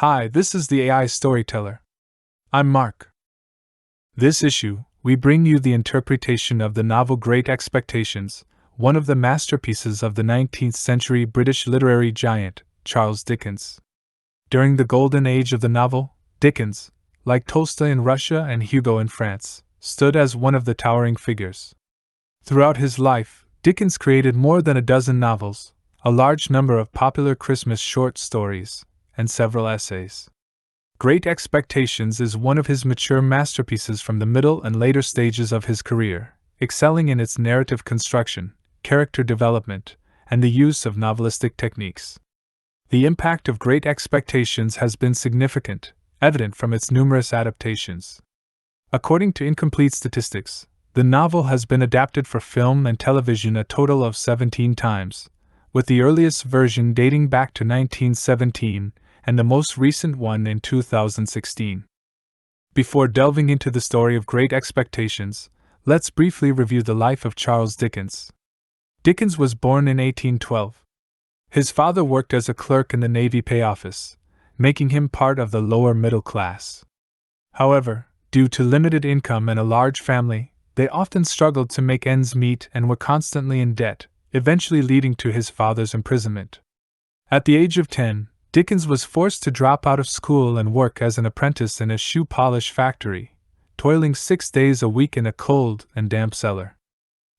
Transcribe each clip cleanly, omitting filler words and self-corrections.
Hi, this is the AI Storyteller. I'm Mark. This issue, we bring you the interpretation of the novel Great Expectations, one of the masterpieces of the 19th century British literary giant, Charles Dickens. During the golden age of the novel, Dickens, like Tolstoy in Russia and Hugo in France, stood as one of the towering figures. Throughout his life, Dickens created more than a dozen novels, a large number of popular Christmas short stories, and several essays. Great Expectations is one of his mature masterpieces from the middle and later stages of his career, excelling in its narrative construction, character development, and the use of novelistic techniques. The impact of Great Expectations has been significant, evident from its numerous adaptations. According to incomplete statistics, the novel has been adapted for film and television a total of 17 times, with the earliest version dating back to 1917 and the most recent one in 2016. Before delving into the story of Great Expectations, let's briefly review the life of Charles Dickens. Dickens was born in 1812. His father worked as a clerk in the Navy Pay Office, making him part of the lower middle class. However, due to limited income and a large family, they often struggled to make ends meet and were constantly in debt, eventually leading to his father's imprisonment. At the age of 10, Dickens was forced to drop out of school and work as an apprentice in a shoe polish factory, toiling 6 days a week in a cold and damp cellar.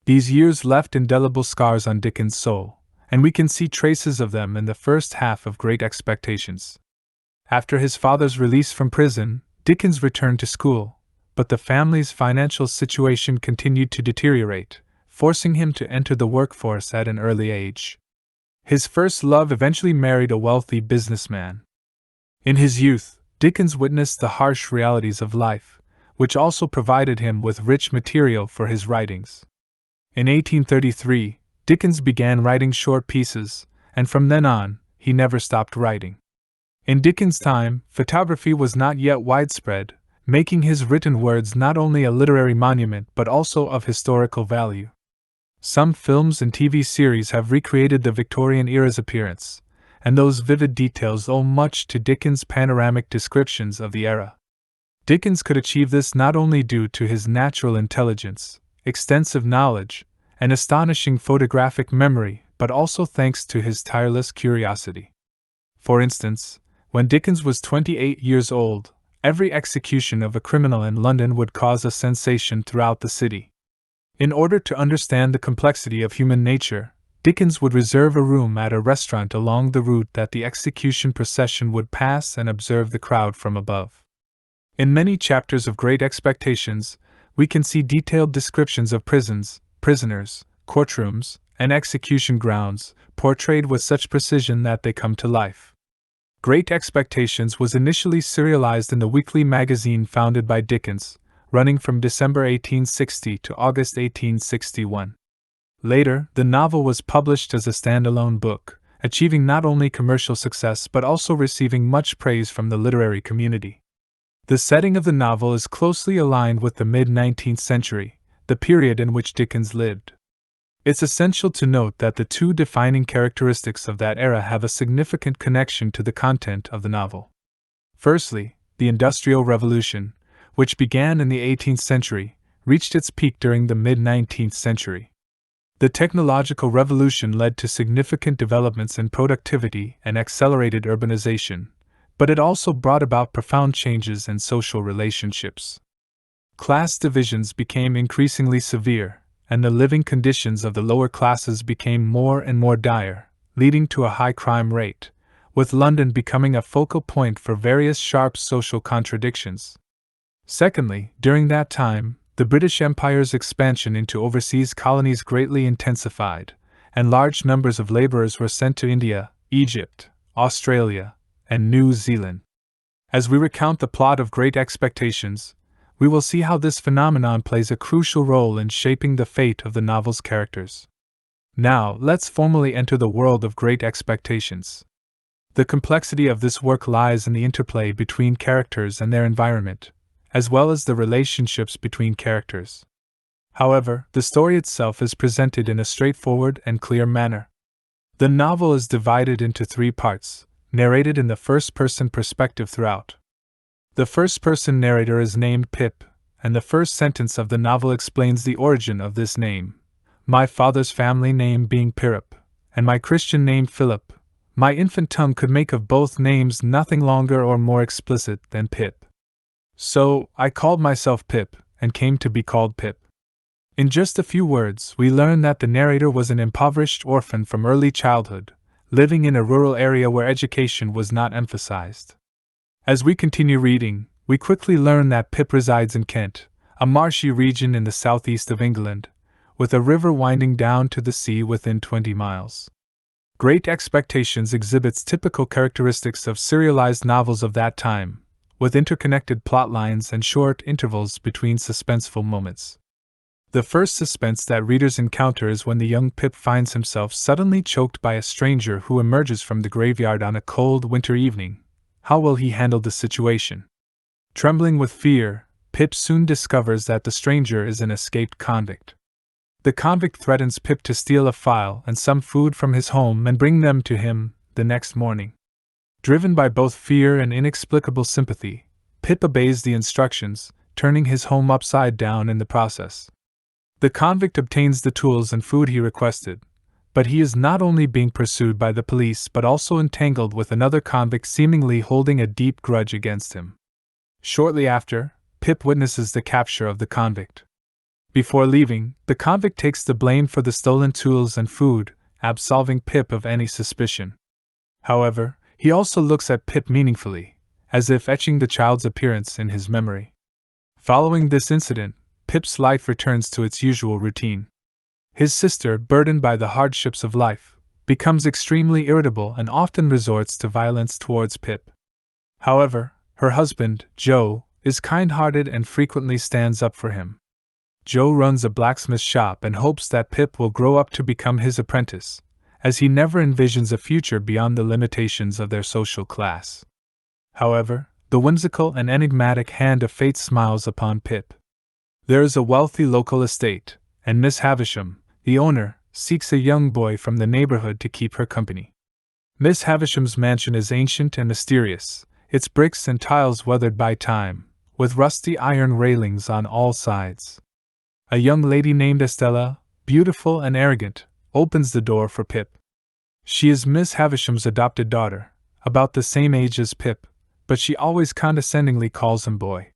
These years left indelible scars on Dickens' soul, and we can see traces of them in the first half of Great Expectations. After his father's release from prison, Dickens returned to school, but the family's financial situation continued to deteriorate, forcing him to enter the workforce at an early age. His first love eventually married a wealthy businessman. In his youth, Dickens witnessed the harsh realities of life, which also provided him with rich material for his writings. In 1833, Dickens began writing short pieces, and from then on, he never stopped writing. In Dickens' time, photography was not yet widespread, making his written words not only a literary monument but also of historical value. Some films and TV series have recreated the Victorian era's appearance, and those vivid details owe much to Dickens' panoramic descriptions of the era. Dickens could achieve this not only due to his natural intelligence, extensive knowledge, and astonishing photographic memory, but also thanks to his tireless curiosity. For instance, when Dickens was 28 years old, every execution of a criminal in London would cause a sensation throughout the city. In order to understand the complexity of human nature, Dickens would reserve a room at a restaurant along the route that the execution procession would pass and observe the crowd from above. In many chapters of Great Expectations, we can see detailed descriptions of prisons, prisoners, courtrooms, and execution grounds, portrayed with such precision that they come to life. Great Expectations was initially serialized in the weekly magazine founded by Dickens, running from December 1860 to August 1861. Later, the novel was published as a standalone book, achieving not only commercial success but also receiving much praise from the literary community. The setting of the novel is closely aligned with the mid-19th century, the period in which Dickens lived. It's essential to note that the two defining characteristics of that era have a significant connection to the content of the novel. Firstly, the Industrial Revolution, which began in the 18th century, reached its peak during the mid-19th century. The technological revolution led to significant developments in productivity and accelerated urbanization, but it also brought about profound changes in social relationships. Class divisions became increasingly severe, and the living conditions of the lower classes became more and more dire, leading to a high crime rate, with London becoming a focal point for various sharp social contradictions. Secondly, during that time, the British Empire's expansion into overseas colonies greatly intensified, and large numbers of laborers were sent to India, Egypt, Australia, and New Zealand. As we recount the plot of Great Expectations, we will see how this phenomenon plays a crucial role in shaping the fate of the novel's characters. Now, let's formally enter the world of Great Expectations. The complexity of this work lies in the interplay between characters and their environment, as well as the relationships between characters. However, the story itself is presented in a straightforward and clear manner. The novel is divided into 3 parts, narrated in the first-person perspective throughout. The first-person narrator is named Pip, and the first sentence of the novel explains the origin of this name. My father's family name being Pirip, and my Christian name Philip, my infant tongue could make of both names nothing longer or more explicit than Pip. So, I called myself Pip, and came to be called Pip. In just a few words, we learn that the narrator was an impoverished orphan from early childhood, living in a rural area where education was not emphasized. As we continue reading, we quickly learn that Pip resides in Kent, a marshy region in the southeast of England, with a river winding down to the sea within 20 miles. Great Expectations exhibits typical characteristics of serialized novels of that time, with interconnected plot lines and short intervals between suspenseful moments. The first suspense that readers encounter is when the young Pip finds himself suddenly choked by a stranger who emerges from the graveyard on a cold winter evening. How will he handle the situation? Trembling with fear, Pip soon discovers that the stranger is an escaped convict. The convict threatens Pip to steal a file and some food from his home and bring them to him the next morning. Driven by both fear and inexplicable sympathy, Pip obeys the instructions, turning his home upside down in the process. The convict obtains the tools and food he requested, but he is not only being pursued by the police but also entangled with another convict seemingly holding a deep grudge against him. Shortly after, Pip witnesses the capture of the convict. Before leaving, the convict takes the blame for the stolen tools and food, absolving Pip of any suspicion. However, he also looks at Pip meaningfully, as if etching the child's appearance in his memory. Following this incident, Pip's life returns to its usual routine. His sister, burdened by the hardships of life, becomes extremely irritable and often resorts to violence towards Pip. However, her husband, Joe, is kind-hearted and frequently stands up for him. Joe runs a blacksmith shop and hopes that Pip will grow up to become his apprentice, as he never envisions a future beyond the limitations of their social class. However, the whimsical and enigmatic hand of fate smiles upon Pip. There is a wealthy local estate, and Miss Havisham, the owner, seeks a young boy from the neighborhood to keep her company. Miss Havisham's mansion is ancient and mysterious, its bricks and tiles weathered by time, with rusty iron railings on all sides. A young lady named Estella, beautiful and arrogant, opens the door for Pip. She is Miss Havisham's adopted daughter, about the same age as Pip, but she always condescendingly calls him boy.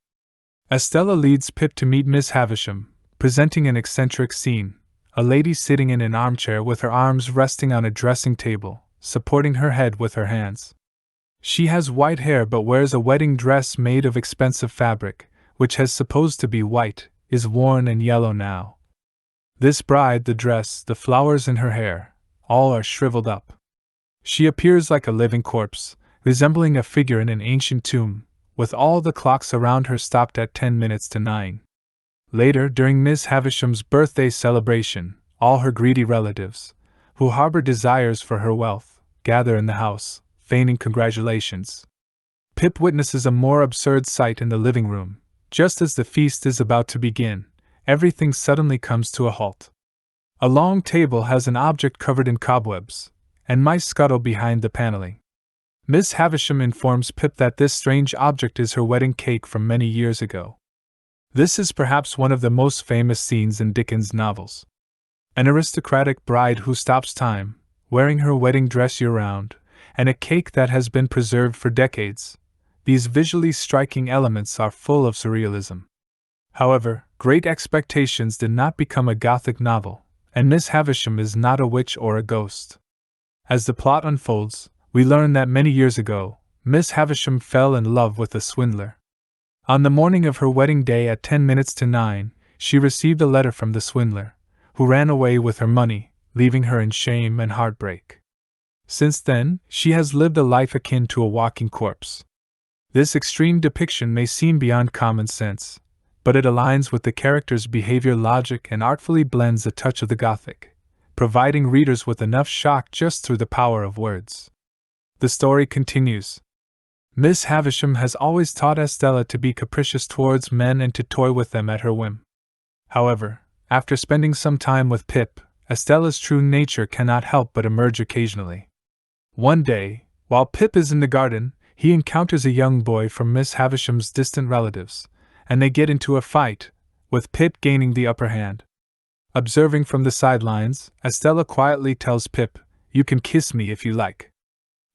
Estella leads Pip to meet Miss Havisham, presenting an eccentric scene, a lady sitting in an armchair with her arms resting on a dressing table, supporting her head with her hands. She has white hair but wears a wedding dress made of expensive fabric, which has supposed to be white, is worn and yellow now. This bride, the dress, the flowers in her hair, all are shriveled up. She appears like a living corpse, resembling a figure in an ancient tomb, with all the clocks around her stopped at 10 minutes to 9. Later, during Miss Havisham's birthday celebration, all her greedy relatives, who harbor desires for her wealth, gather in the house, feigning congratulations. Pip witnesses a more absurd sight in the living room. Just as the feast is about to begin, everything suddenly comes to a halt. A long table has an object covered in cobwebs, and mice scuttle behind the paneling. Miss Havisham informs Pip that this strange object is her wedding cake from many years ago. This is perhaps one of the most famous scenes in Dickens' novels. An aristocratic bride who stops time, wearing her wedding dress year-round, and a cake that has been preserved for decades. These visually striking elements are full of surrealism. However, Great Expectations did not become a Gothic novel, and Miss Havisham is not a witch or a ghost. As the plot unfolds, we learn that many years ago, Miss Havisham fell in love with a swindler. On the morning of her wedding day at 10 minutes to 9, she received a letter from the swindler, who ran away with her money, leaving her in shame and heartbreak. Since then, she has lived a life akin to a walking corpse. This extreme depiction may seem beyond common sense, but it aligns with the character's behavior logic and artfully blends a touch of the Gothic, providing readers with enough shock just through the power of words. The story continues. Miss Havisham has always taught Estella to be capricious towards men and to toy with them at her whim. However, after spending some time with Pip, Estella's true nature cannot help but emerge occasionally. One day, While Pip is in the garden, he encounters a young boy from Miss Havisham's distant relatives, and they get into a fight, with Pip gaining the upper hand. Observing from the sidelines, Estella quietly tells Pip, "You can kiss me if you like."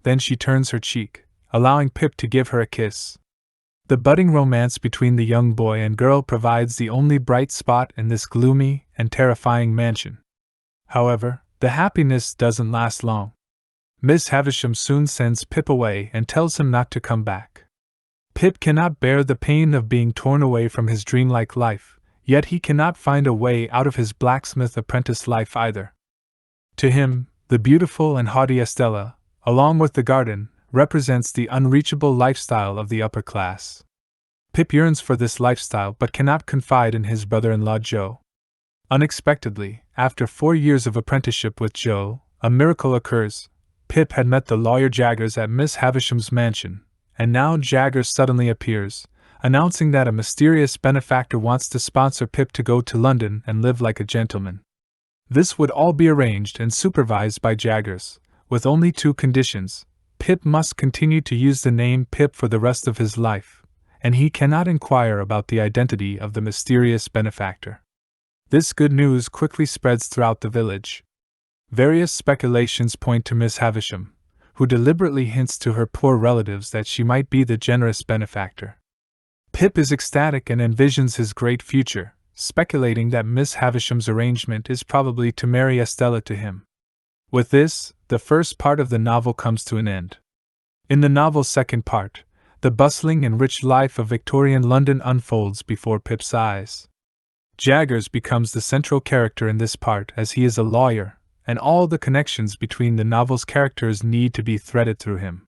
Then she turns her cheek, allowing Pip to give her a kiss. The budding romance between the young boy and girl provides the only bright spot in this gloomy and terrifying mansion. However, the happiness doesn't last long. Miss Havisham soon sends Pip away and tells him not to come back. Pip cannot bear the pain of being torn away from his dreamlike life, yet he cannot find a way out of his blacksmith apprentice life either. To him, the beautiful and haughty Estella, along with the garden, represents the unreachable lifestyle of the upper class. Pip yearns for this lifestyle but cannot confide in his brother-in-law Joe. Unexpectedly, after 4 years of apprenticeship with Joe, a miracle occurs. Pip had met the lawyer Jaggers at Miss Havisham's mansion, and now Jaggers suddenly appears, announcing that a mysterious benefactor wants to sponsor Pip to go to London and live like a gentleman. This would all be arranged and supervised by Jaggers, with only 2 conditions. Pip must continue to use the name Pip for the rest of his life, and he cannot inquire about the identity of the mysterious benefactor. This good news quickly spreads throughout the village. Various speculations point to Miss Havisham, who deliberately hints to her poor relatives that she might be the generous benefactor. Pip is ecstatic and envisions his great future, speculating that Miss Havisham's arrangement is probably to marry Estella to him. With this, the first part of the novel comes to an end. In the novel's second part, the bustling and rich life of Victorian London unfolds before Pip's eyes. Jaggers becomes the central character in this part as he is a lawyer, and all the connections between the novel's characters need to be threaded through him.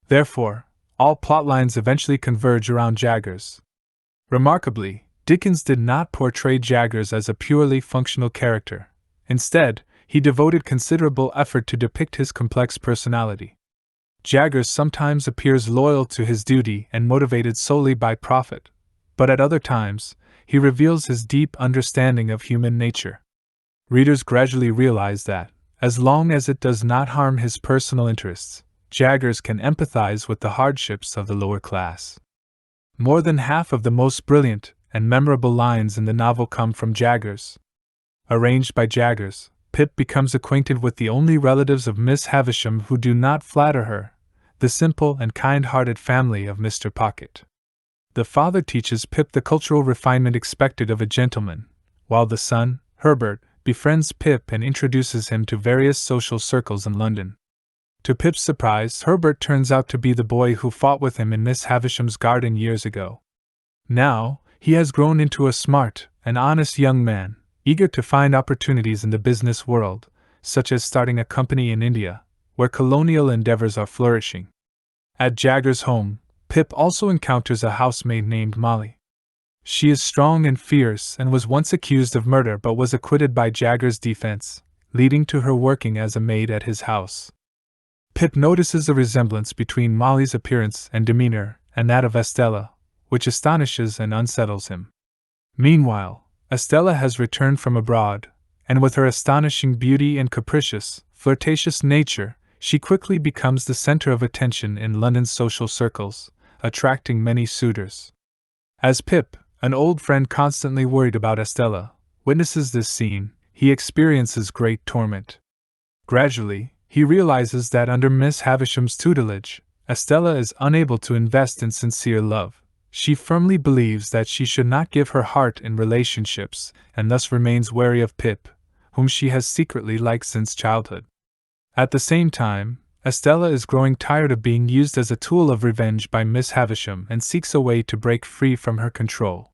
Therefore, all plotlines eventually converge around Jaggers. Remarkably, Dickens did not portray Jaggers as a purely functional character. Instead, he devoted considerable effort to depict his complex personality. Jaggers sometimes appears loyal to his duty and motivated solely by profit, but at other times, he reveals his deep understanding of human nature. Readers gradually realize that, as long as it does not harm his personal interests, Jaggers can empathize with the hardships of the lower class. More than half of the most brilliant and memorable lines in the novel come from Jaggers. Arranged by Jaggers, Pip becomes acquainted with the only relatives of Miss Havisham who do not flatter her, the simple and kind-hearted family of Mr. Pocket. The father teaches Pip the cultural refinement expected of a gentleman, while the son, Herbert, befriends Pip and introduces him to various social circles in London. To Pip's surprise, Herbert turns out to be the boy who fought with him in Miss Havisham's garden years ago. Now, he has grown into a smart and honest young man, eager to find opportunities in the business world, such as starting a company in India, where colonial endeavors are flourishing. At Jaggers' home, Pip also encounters a housemaid named Molly. She is strong and fierce and was once accused of murder but was acquitted by Jaggers' defense, leading to her working as a maid at his house. Pip notices a resemblance between Molly's appearance and demeanor and that of Estella, which astonishes and unsettles him. Meanwhile, Estella has returned from abroad, and with her astonishing beauty and capricious, flirtatious nature, she quickly becomes the center of attention in London's social circles, attracting many suitors. As Pip, an old friend constantly worried about Estella, witnesses this scene, he experiences great torment. Gradually, he realizes that under Miss Havisham's tutelage, Estella is unable to invest in sincere love. She firmly believes that she should not give her heart in relationships, and thus remains wary of Pip, whom she has secretly liked since childhood. At the same time, Estella is growing tired of being used as a tool of revenge by Miss Havisham and seeks a way to break free from her control.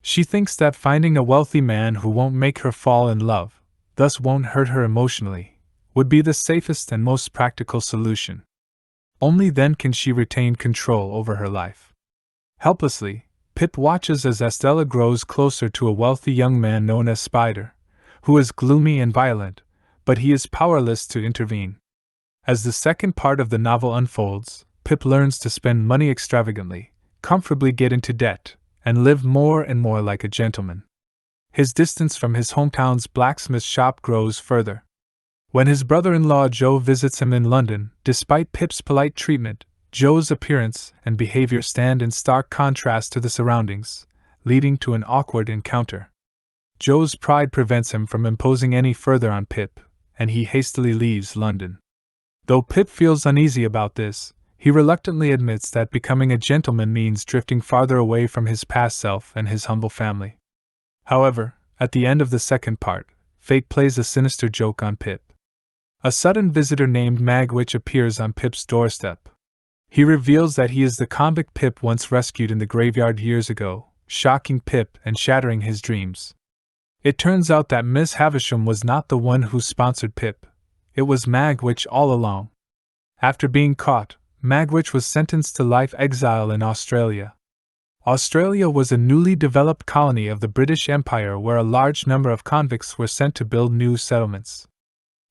She thinks that finding a wealthy man who won't make her fall in love, thus won't hurt her emotionally, would be the safest and most practical solution. Only then can she retain control over her life. Helplessly, Pip watches as Estella grows closer to a wealthy young man known as Spider, who is gloomy and violent, but he is powerless to intervene. As the second part of the novel unfolds, Pip learns to spend money extravagantly, comfortably get into debt, and live more and more like a gentleman. His distance from his hometown's blacksmith shop grows further. When his brother-in-law Joe visits him in London, despite Pip's polite treatment, Joe's appearance and behavior stand in stark contrast to the surroundings, leading to an awkward encounter. Joe's pride prevents him from imposing any further on Pip, and he hastily leaves London. Though Pip feels uneasy about this, he reluctantly admits that becoming a gentleman means drifting farther away from his past self and his humble family. However, at the end of the second part, fate plays a sinister joke on Pip. A sudden visitor named Magwitch appears on Pip's doorstep. He reveals that he is the convict Pip once rescued in the graveyard years ago, shocking Pip and shattering his dreams. It turns out that Miss Havisham was not the one who sponsored Pip. It was Magwitch all along. After being caught, Magwitch was sentenced to life exile in Australia. Australia was a newly developed colony of the British Empire where a large number of convicts were sent to build new settlements.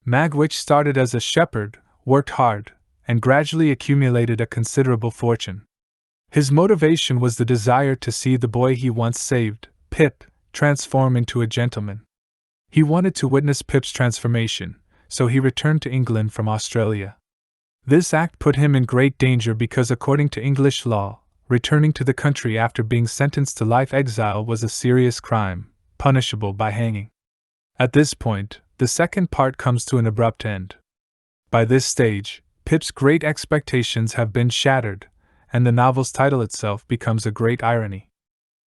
Magwitch started as a shepherd, worked hard, and gradually accumulated a considerable fortune. His motivation was the desire to see the boy he once saved, Pip, transform into a gentleman. He wanted to witness Pip's transformation, so he returned to England from Australia. This act put him in great danger because, according to English law, returning to the country after being sentenced to life exile was a serious crime, punishable by hanging. At this point, the second part comes to an abrupt end. By this stage, Pip's great expectations have been shattered, and the novel's title itself becomes a great irony.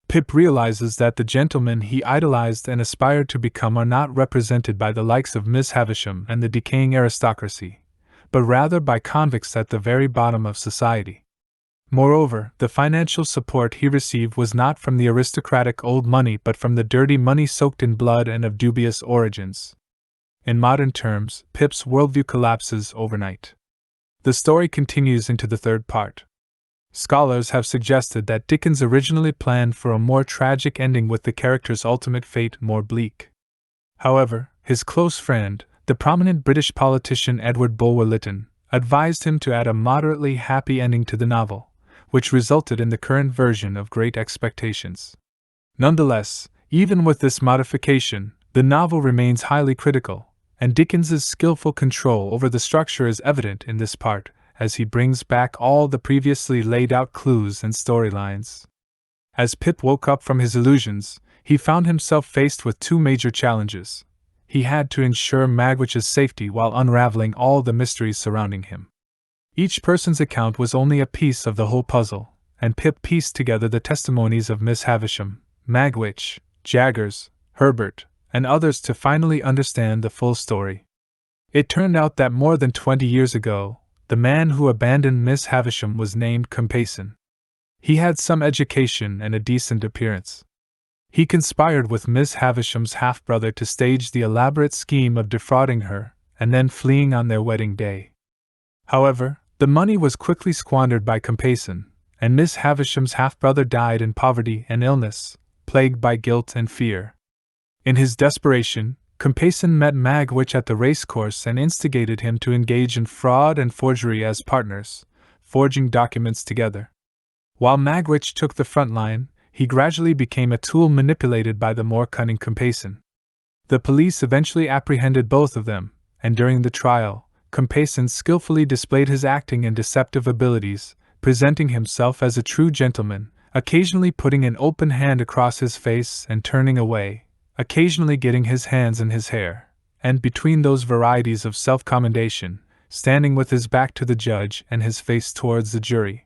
Pip realizes that the gentlemen he idolized and aspired to become are not represented by the likes of Miss Havisham and the decaying aristocracy, but rather by convicts at the very bottom of society. Moreover, the financial support he received was not from the aristocratic old money but from the dirty money soaked in blood and of dubious origins. In modern terms, Pip's worldview collapses overnight. The story continues into the third part. Scholars have suggested that Dickens originally planned for a more tragic ending with the character's ultimate fate more bleak. However, his close friend, the prominent British politician Edward Bulwer-Lytton, advised him to add a moderately happy ending to the novel, which resulted in the current version of Great Expectations. Nonetheless, even with this modification, the novel remains highly critical, and Dickens's skillful control over the structure is evident in this part, as he brings back all the previously laid out clues and storylines. As Pip woke up from his illusions, he found himself faced with two major challenges. He had to ensure Magwitch's safety while unraveling all the mysteries surrounding him. Each person's account was only a piece of the whole puzzle, and Pip pieced together the testimonies of Miss Havisham, Magwitch, Jaggers, Herbert, and others to finally understand the full story. It turned out that more than 20 years ago, the man who abandoned Miss Havisham was named Compeyson. He had some education and a decent appearance. He conspired with Miss Havisham's half-brother to stage the elaborate scheme of defrauding her, and then fleeing on their wedding day. However, the money was quickly squandered by Compeyson, and Miss Havisham's half-brother died in poverty and illness, plagued by guilt and fear. In his desperation, Compeyson met Magwitch at the racecourse and instigated him to engage in fraud and forgery as partners, forging documents together. While Magwitch took the front line, he gradually became a tool manipulated by the more cunning Compeyson. The police eventually apprehended both of them, and during the trial, Compeyson skillfully displayed his acting and deceptive abilities, presenting himself as a true gentleman, occasionally putting an open hand across his face and turning away, occasionally getting his hands in his hair, and between those varieties of self-commendation, standing with his back to the judge and his face towards the jury.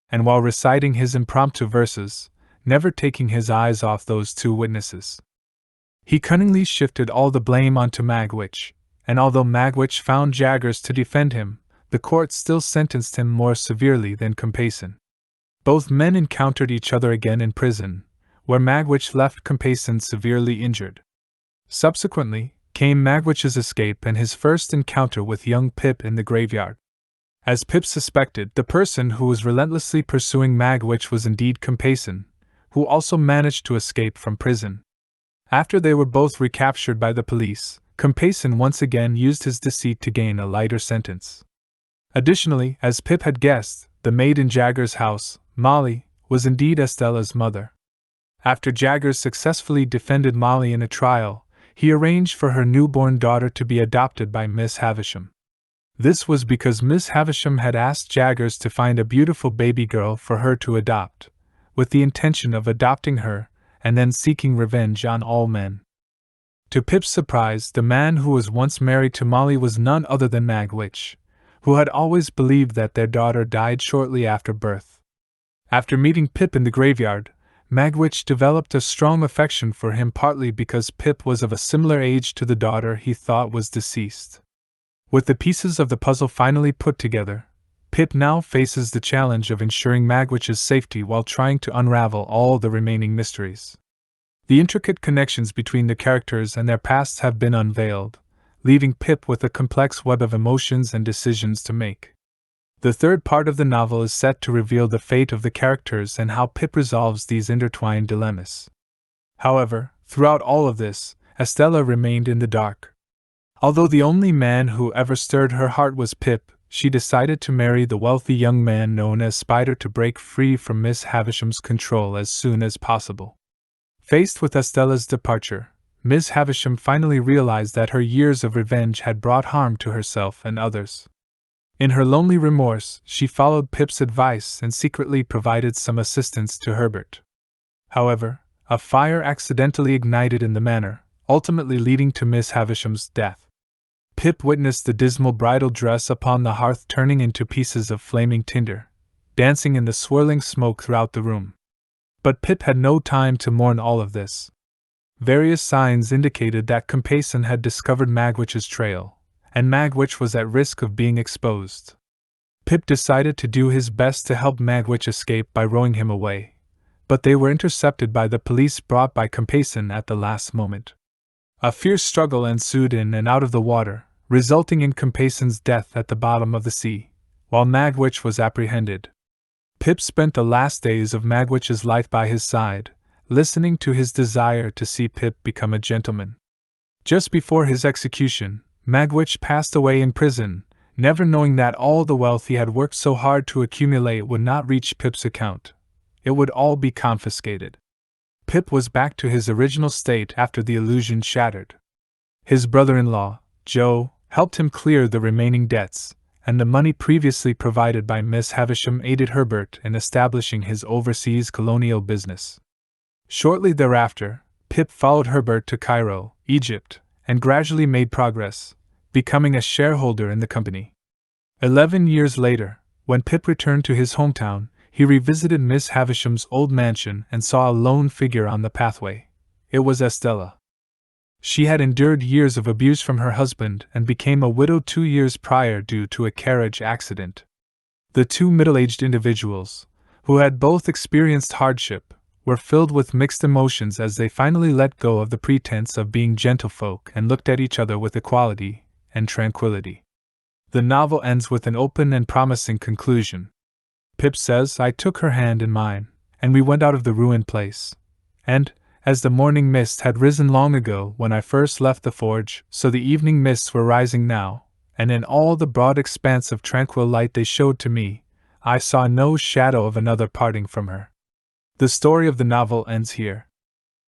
And while reciting his impromptu verses, never taking his eyes off those two witnesses. He cunningly shifted all the blame onto Magwitch, and although Magwitch found Jaggers to defend him, the court still sentenced him more severely than Compeyson. Both men encountered each other again in prison, where Magwitch left Compeyson severely injured. Subsequently, came Magwitch's escape and his first encounter with young Pip in the graveyard. As Pip suspected, the person who was relentlessly pursuing Magwitch was indeed Compeyson, who also managed to escape from prison. After they were both recaptured by the police, Compeyson once again used his deceit to gain a lighter sentence. Additionally, as Pip had guessed, the maid in Jaggers' house, Molly, was indeed Estella's mother. After Jaggers successfully defended Molly in a trial, he arranged for her newborn daughter to be adopted by Miss Havisham. This was because Miss Havisham had asked Jaggers to find a beautiful baby girl for her to adopt, with the intention of adopting her and then seeking revenge on all men. To Pip's surprise, the man who was once married to Molly was none other than Magwitch, who had always believed that their daughter died shortly after birth. After meeting Pip in the graveyard, Magwitch developed a strong affection for him, partly because Pip was of a similar age to the daughter he thought was deceased. With the pieces of the puzzle finally put together, Pip now faces the challenge of ensuring Magwitch's safety while trying to unravel all the remaining mysteries. The intricate connections between the characters and their pasts have been unveiled, leaving Pip with a complex web of emotions and decisions to make. The third part of the novel is set to reveal the fate of the characters and how Pip resolves these intertwined dilemmas. However, throughout all of this, Estella remained in the dark. Although the only man who ever stirred her heart was Pip, she decided to marry the wealthy young man known as Spider to break free from Miss Havisham's control as soon as possible. Faced with Estella's departure, Miss Havisham finally realized that her years of revenge had brought harm to herself and others. In her lonely remorse, she followed Pip's advice and secretly provided some assistance to Herbert. However, a fire accidentally ignited in the manor, ultimately leading to Miss Havisham's death. Pip witnessed the dismal bridal dress upon the hearth turning into pieces of flaming tinder, dancing in the swirling smoke throughout the room. But Pip had no time to mourn all of this. Various signs indicated that Compayson had discovered Magwitch's trail, and Magwitch was at risk of being exposed. Pip decided to do his best to help Magwitch escape by rowing him away, but they were intercepted by the police brought by Compayson at the last moment. A fierce struggle ensued in and out of the water, resulting in Compayson's death at the bottom of the sea, while Magwitch was apprehended. Pip spent the last days of Magwitch's life by his side, listening to his desire to see Pip become a gentleman. Just before his execution, Magwitch passed away in prison, never knowing that all the wealth he had worked so hard to accumulate would not reach Pip's account. It would all be confiscated. Pip was back to his original state after the illusion shattered. His brother-in-law, Joe, helped him clear the remaining debts, and the money previously provided by Miss Havisham aided Herbert in establishing his overseas colonial business. Shortly thereafter, Pip followed Herbert to Cairo, Egypt, and gradually made progress, becoming a shareholder in the company. 11 years later, when Pip returned to his hometown, he revisited Miss Havisham's old mansion and saw a lone figure on the pathway. It was Estella. She had endured years of abuse from her husband and became a widow 2 years prior due to a carriage accident. The two middle-aged individuals, who had both experienced hardship, were filled with mixed emotions as they finally let go of the pretense of being gentlefolk and looked at each other with equality and tranquility. The novel ends with an open and promising conclusion. Pip says, "I took her hand in mine, and we went out of the ruined place. And, as the morning mist had risen long ago when I first left the forge, so the evening mists were rising now, and in all the broad expanse of tranquil light they showed to me, I saw no shadow of another parting from her." The story of the novel ends here.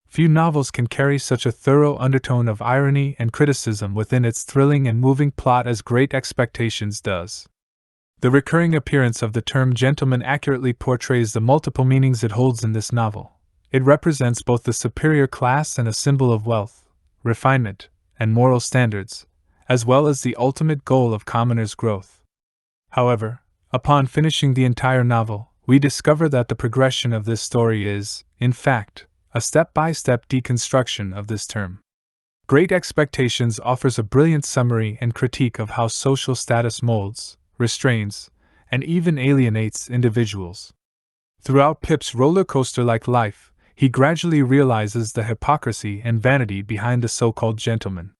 Few novels can carry such a thorough undertone of irony and criticism within its thrilling and moving plot as Great Expectations does. The recurring appearance of the term gentleman accurately portrays the multiple meanings it holds in this novel. It represents both the superior class and a symbol of wealth, refinement, and moral standards, as well as the ultimate goal of commoners' growth. However, upon finishing the entire novel, we discover that the progression of this story is, in fact, a step-by-step deconstruction of this term. Great Expectations offers a brilliant summary and critique of how social status molds, restrains, and even alienates individuals. Throughout Pip's roller coaster-like life, he gradually realizes the hypocrisy and vanity behind the so-called gentleman.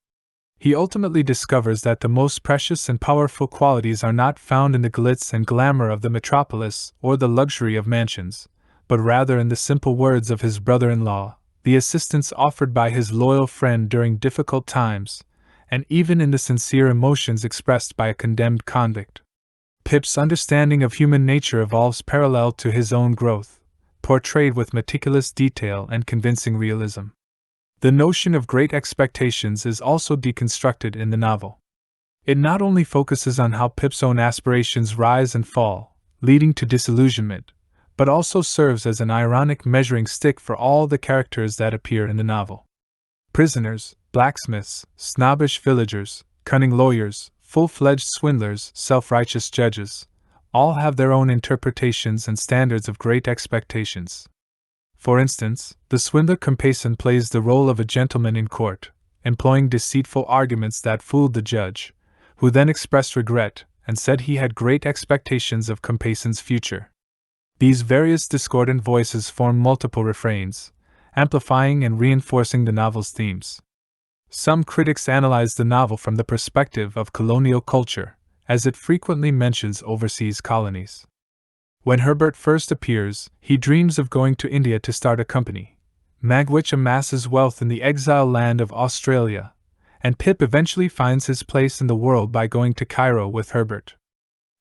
He ultimately discovers that the most precious and powerful qualities are not found in the glitz and glamour of the metropolis or the luxury of mansions, but rather in the simple words of his brother-in-law, the assistance offered by his loyal friend during difficult times, and even in the sincere emotions expressed by a condemned convict. Pip's understanding of human nature evolves parallel to his own growth, portrayed with meticulous detail and convincing realism. The notion of great expectations is also deconstructed in the novel. It not only focuses on how Pip's own aspirations rise and fall, leading to disillusionment, but also serves as an ironic measuring stick for all the characters that appear in the novel. Prisoners, blacksmiths, snobbish villagers, cunning lawyers, full-fledged swindlers, self-righteous judges, all have their own interpretations and standards of great expectations. For instance, the swindler Compeyson plays the role of a gentleman in court, employing deceitful arguments that fooled the judge, who then expressed regret and said he had great expectations of Compeyson's future. These various discordant voices form multiple refrains, amplifying and reinforcing the novel's themes. Some critics analyze the novel from the perspective of colonial culture, as it frequently mentions overseas colonies. When Herbert first appears, he dreams of going to India to start a company, Magwitch amasses wealth in the exile land of Australia, and Pip eventually finds his place in the world by going to Cairo with Herbert.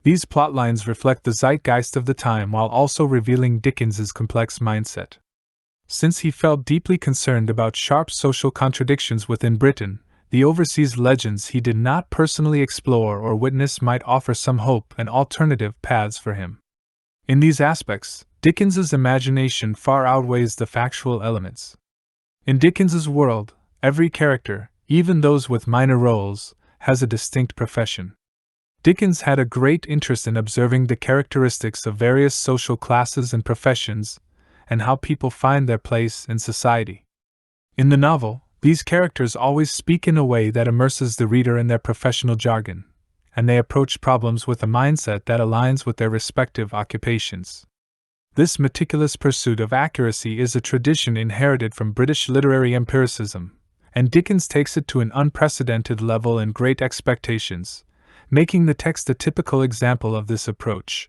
These plotlines reflect the zeitgeist of the time while also revealing Dickens's complex mindset. Since he felt deeply concerned about sharp social contradictions within Britain, the overseas legends he did not personally explore or witness might offer some hope and alternative paths for him. In these aspects, Dickens's imagination far outweighs the factual elements. In Dickens's world, every character, even those with minor roles, has a distinct profession. Dickens had a great interest in observing the characteristics of various social classes and professions, and how people find their place in society. In the novel, these characters always speak in a way that immerses the reader in their professional jargon, and they approach problems with a mindset that aligns with their respective occupations. This meticulous pursuit of accuracy is a tradition inherited from British literary empiricism, and Dickens takes it to an unprecedented level in Great Expectations, making the text a typical example of this approach.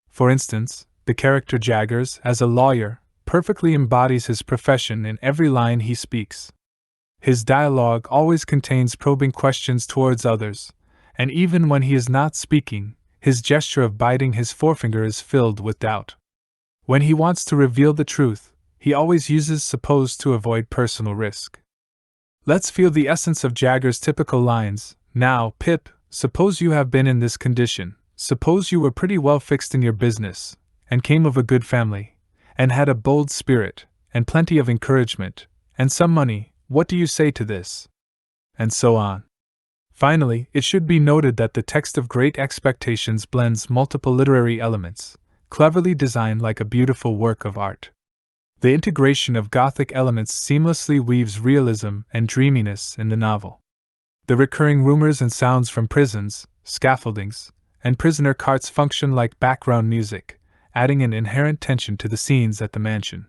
For instance, the character Jaggers, as a lawyer, perfectly embodies his profession in every line he speaks. His dialogue always contains probing questions towards others, and even when he is not speaking, his gesture of biting his forefinger is filled with doubt. When he wants to reveal the truth, he always uses suppose to avoid personal risk. Let's feel the essence of Jagger's typical lines. Now, Pip, suppose you have been in this condition, suppose you were pretty well fixed in your business, and came of a good family, and had a bold spirit, and plenty of encouragement, and some money, what do you say to this? And so on. Finally, it should be noted that the text of Great Expectations blends multiple literary elements, cleverly designed like a beautiful work of art. The integration of Gothic elements seamlessly weaves realism and dreaminess in the novel. The recurring rumors and sounds from prisons, scaffoldings, and prisoner carts function like background music, adding an inherent tension to the scenes at the mansion.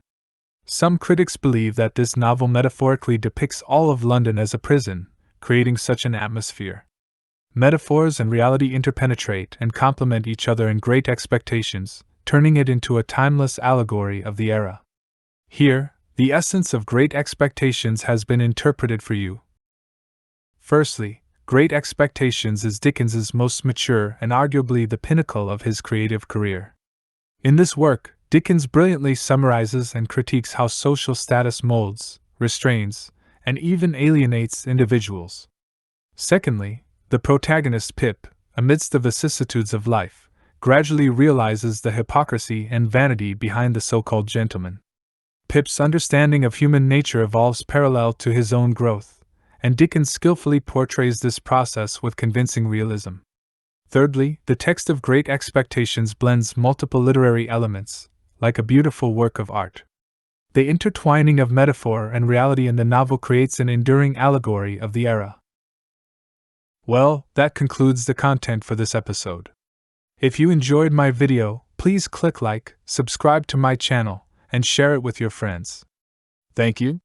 Some critics believe that this novel metaphorically depicts all of London as a prison, creating such an atmosphere. Metaphors and reality interpenetrate and complement each other in Great Expectations, turning it into a timeless allegory of the era. Here, the essence of Great Expectations has been interpreted for you. Firstly, Great Expectations is Dickens's most mature and arguably the pinnacle of his creative career. In this work, Dickens brilliantly summarizes and critiques how social status molds, restrains, and even alienates individuals. Secondly, the protagonist Pip, amidst the vicissitudes of life, gradually realizes the hypocrisy and vanity behind the so-called gentleman. Pip's understanding of human nature evolves parallel to his own growth, and Dickens skillfully portrays this process with convincing realism. Thirdly, the text of Great Expectations blends multiple literary elements, like a beautiful work of art. The intertwining of metaphor and reality in the novel creates an enduring allegory of the era. Well, that concludes the content for this episode. If you enjoyed my video, please click like, subscribe to my channel, and share it with your friends. Thank you.